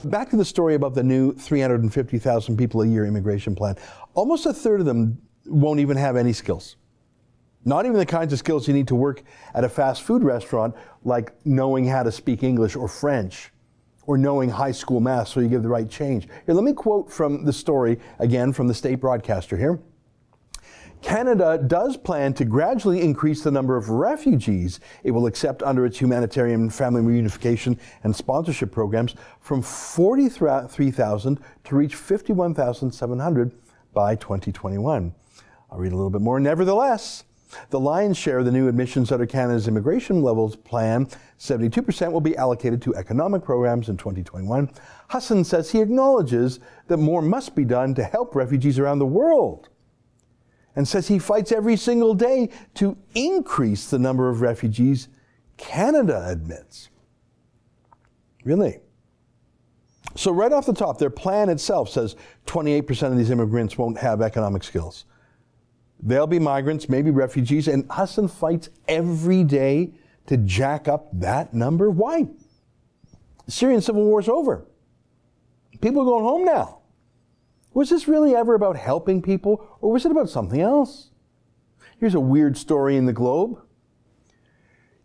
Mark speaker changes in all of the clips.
Speaker 1: Back to the story about the new 350,000 people a year immigration plan. Almost a third of them won't even have any skills. Not even the kinds of skills you need to work at a fast food restaurant, like knowing how to speak English or French, or knowing high school math so you give the right change. Here, let me quote from the story, again, from the state broadcaster here. Canada does plan to gradually increase the number of refugees it will accept under its humanitarian family reunification and sponsorship programs from 43,000 to reach 51,700 by 2021. I'll read a little bit more. Nevertheless, the lion's share of the new admissions under Canada's immigration levels plan, 72%, will be allocated to economic programs in 2021. Hassan says he acknowledges that more must be done to help refugees around the world, and says he fights every single day to increase the number of refugees Canada admits. Really? So right off the top, their plan itself says 28% of these immigrants won't have economic skills. They'll be migrants, maybe refugees, and Hassan fights every day to jack up that number. Why? The Syrian civil war is over. People are going home now. Was this really ever about helping people, or was it about something else? Here's a weird story in the Globe.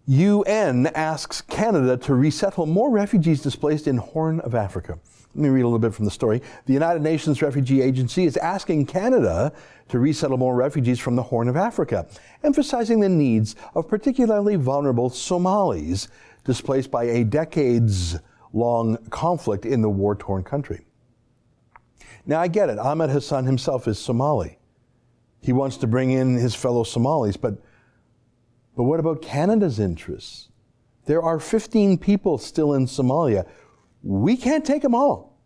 Speaker 1: UN asks Canada to resettle more refugees displaced in Horn of Africa. Let me read a little bit from the story. The United Nations Refugee Agency is asking Canada to resettle more refugees from the Horn of Africa, emphasizing the needs of particularly vulnerable Somalis displaced by a decades-long conflict in the war-torn country. Now, I get it. Ahmed Hassan himself is Somali. He wants to bring in his fellow Somalis, but what about Canada's interests? There are 15 people still in Somalia. We can't take them all.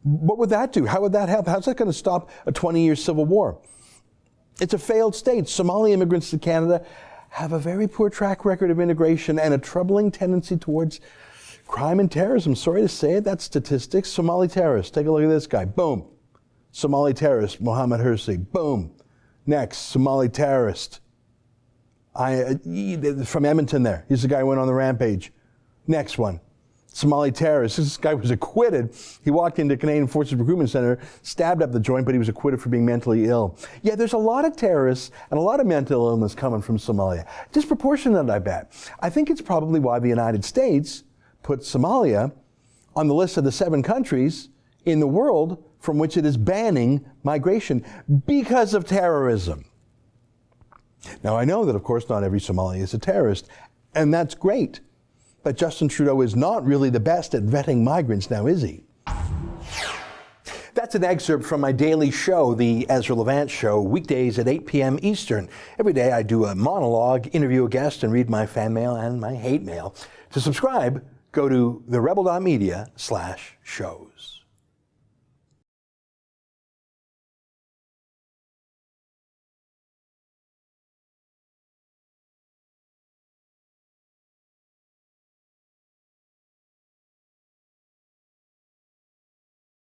Speaker 1: What would that do? How would that help? How's that going to stop a 20-year civil war? It's a failed state. Somali immigrants to Canada have a very poor track record of integration and a troubling tendency towards crime and terrorism. Sorry to say it, that's statistics. Somali terrorist, take a look at this guy. Boom. Somali terrorist, Mohammed Hirsi. Boom. Next, Somali terrorist. From Edmonton there. He's the guy who went on the rampage. Next one. Somali terrorist. This guy was acquitted. He walked into Canadian Forces Recruitment Center, stabbed up the joint, but he was acquitted for being mentally ill. Yeah, there's a lot of terrorists and a lot of mental illness coming from Somalia. Disproportionate, I bet. I think it's probably why the United States put Somalia on the list of the 7 countries in the world from which it is banning migration because of terrorism. Now, I know that, of course, not every Somali is a terrorist, and that's great. But Justin Trudeau is not really the best at vetting migrants now, is he? That's an excerpt from my daily show, the Ezra Levant Show, weekdays at 8 p.m. Eastern. Every day I do a monologue, interview a guest, and read my fan mail and my hate mail. To subscribe, go to therebel.media/shows.